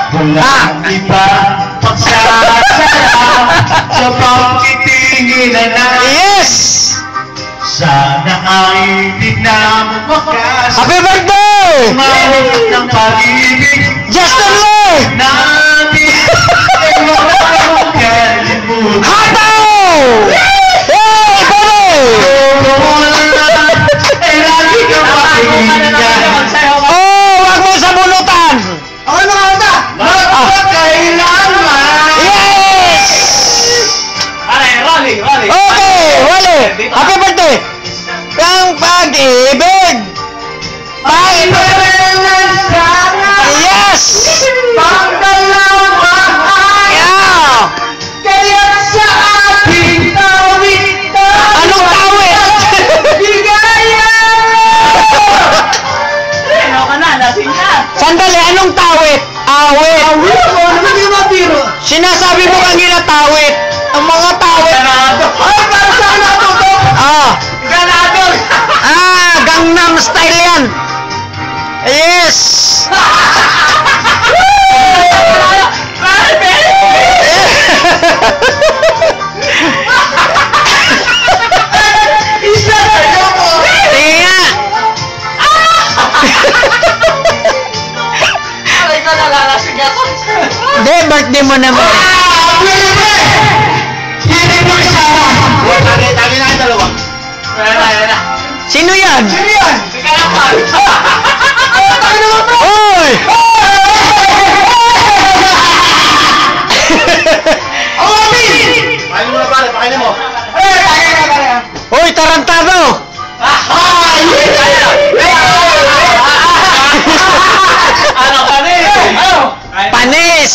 Walang iba pagsasaya sa pagtitingin na Yes! sana ay di na makas. Happy birthday! Umawit ng pag-ibig Justin Lee! natin ay walang kalimutan. Hataw! Hey, baby! Ay lagi ka pakinggan. Oh, wag mo sabunutan! Ako na kanta! Magpakailanman! Yes! Rolly! Okay, wali! Happy birthday! Ang pag-ibig! Yes! Yeah! Kaya sa ating tawid na Anong tawid? bigaya Ano ka na? Lasing ka! Sandali, anong tawid? Awit! Sinasabi mo kanina tawid! Ang mga tawid! Ay, para saan ako to? Ah! Gangnam Style yan! Yes! Isa kayo mo! Tingin nga! Aray ko, nalalasing ako! Hindi, birthday mo naman. Hindi mo isama! Tagi na yung dalawa. Ayan na! Sino yan? Sino yan? Si Kalapan! Tagi naman bro! Oy! Paano mo na pare? Pakainin mo. Tagi. Oy, tarantado! Ano ka rin? Ano? Panis!